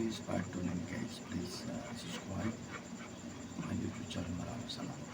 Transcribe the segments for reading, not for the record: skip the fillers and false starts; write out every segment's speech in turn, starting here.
guys, part 2 na guys. Please subscribe my YouTube channel. Maraming salamat.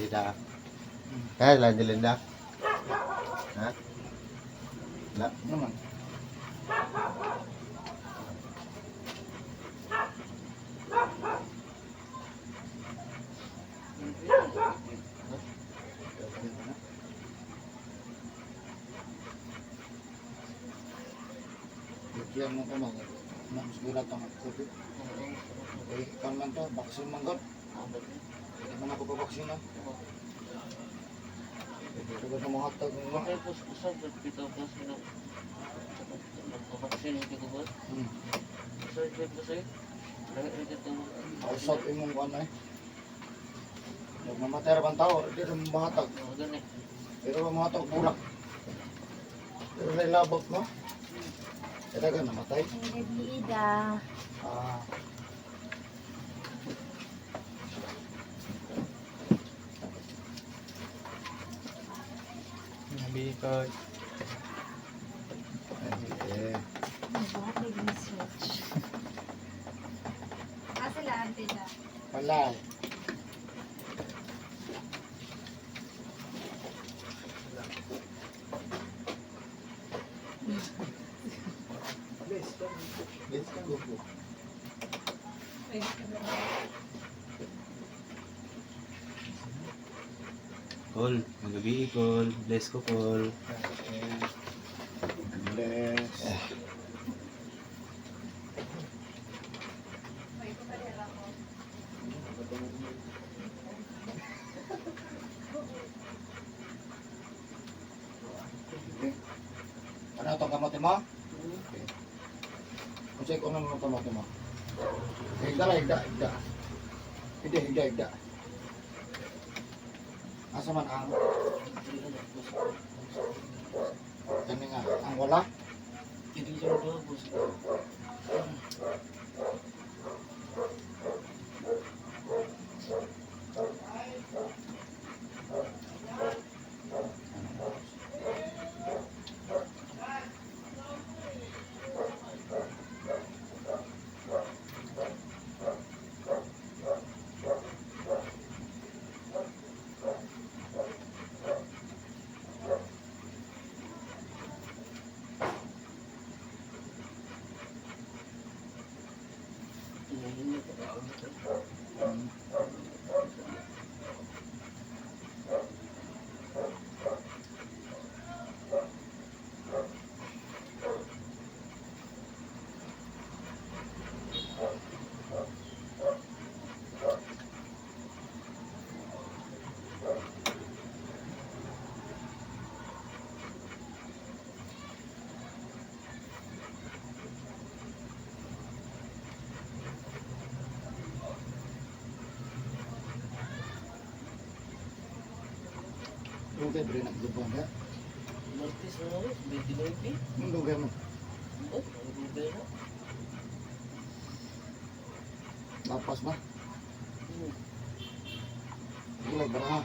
Linda. Kaya lang di Linda. Ha? Wala. Naman. Bigyan mo ko mag siguro ito magkupit. Eh, ikaw man to, baksin man god. Hindi man ako babaksin na. Ito ba ito mga hatag mo? Bakit po sa pagpitaw po sila magpapaksin yung kiko ba? Sa trip po sa'yo? Lagi ito Kausap imong kuhan na eh. Huwag mamatay bang tao, hindi rin mahatag. gani. Pero mahatag burak. Pero nailabot mo. Kaya ka namatay. Ida. Ah, Bicol. eh. Bakit nag-research? Sila ante na. Wala. Let's go. Call. Magabi call. Bless ko call. Bless. Ano itong kamote mo? Okay. Kasi kung ano itong kamote mo? Higda lang, higda. Higda. Asa man ang? Kani nga, ang wala? Hindi siya doon po. Yung febre na gubang ka? Martis na naman, 2020. Yung lugar mo? Oh, ang gubay na. Lapas ba? Ilag ba na?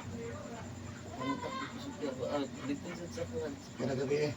Ang tapos siya ba? Dito sa kuhan. Kaya gabi eh.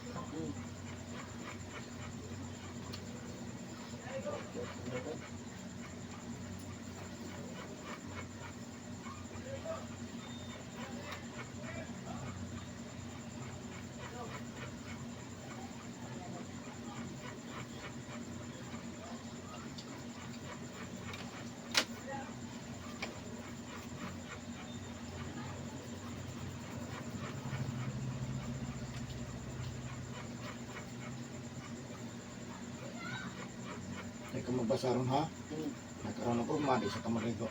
Ay kung magbasaron ha? Nagkaroon ako, madi sa kamarigo.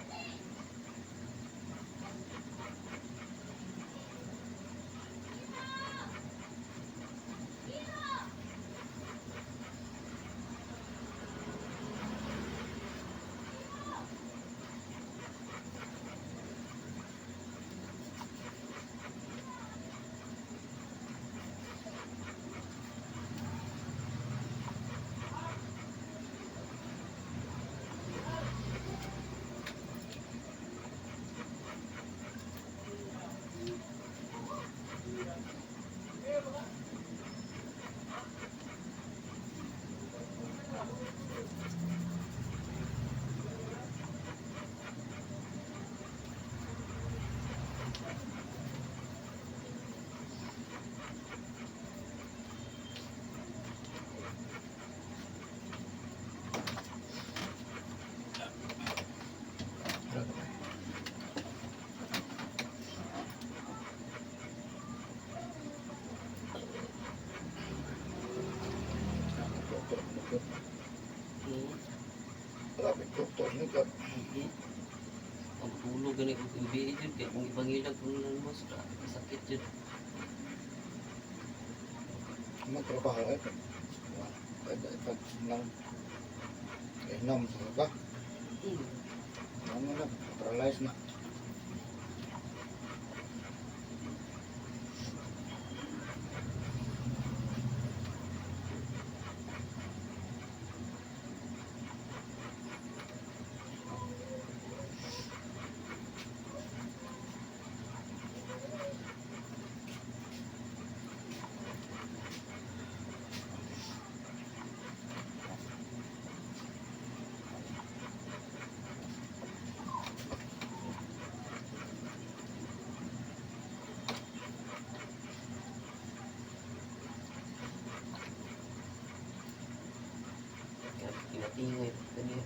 Ikaw. Eh, ang tulog gani ko gabi jud kay kung ibangilag kung nang boss ka sakit jud. Magtrabaho eh. Pag nang inom sa ka. Ano na, paralyze na. Kaya kinatingay kaniya.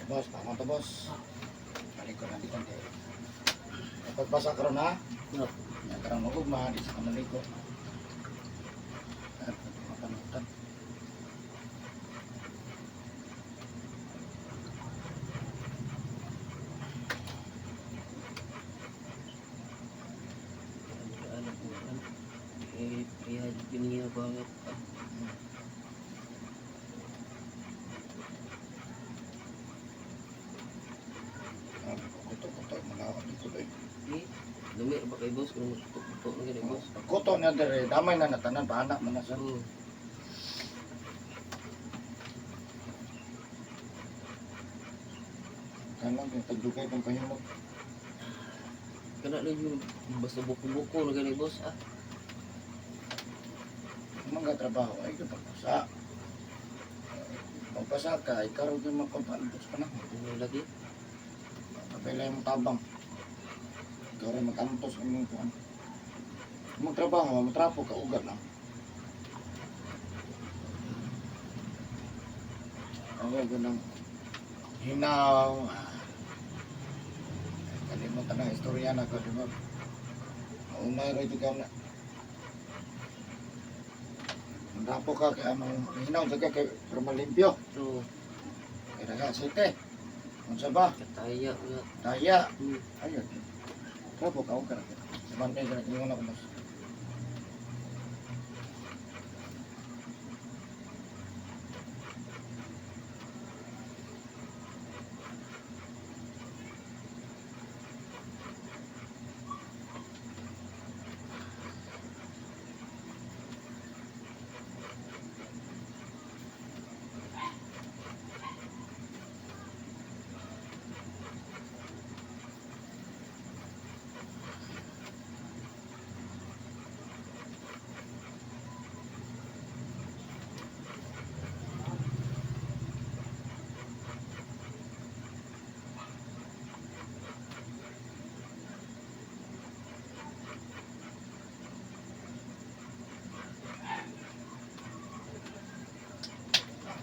Boss, tama to boss. Balik ko na di konti. Pagpasa karon ha. No. Yan karang magugma di sa kanali ko. At mapanutan. Ano po ano. Eh, kaya giniya banget. Kuto-kuto malawak dito eh. Eh, dumi ba kay boss kung tutok na gani boss? Kuto niya dire, damay na natanan pa anak man na sa. Oo. Kanang yung tagdugay pang kahimot. Kana na yung basta buko-buko na gani boss ah. Mga trabaho ay kapagpasa. Pagpasa ka, ikaw rin magpapantos ka na. Ano lagi? Kapila yung tabang. Ikaw rin makantos ang iyong kuhan. Magtrabaho, matrapo ka, ugat lang. Okay, ganang hinaw. Kalimutan na istorya na ko, di ba? Unay rin ito ka na. Matrapo ka, kaya hinaw sa ka, kaya malimpyo. So, Kaya nga, site. Kung sa ba? kataya nga. Daya. Hmm. Ayun. Trapo ka, ugat. Sabantay ka na, kaya na ko mas.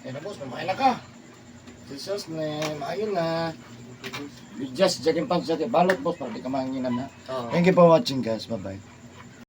Okay na boss, kumain na ka. Jesus name, ayun na. You just jogging pants, balot boss, para di ka manginan na. Oo. Thank you for watching guys, bye bye.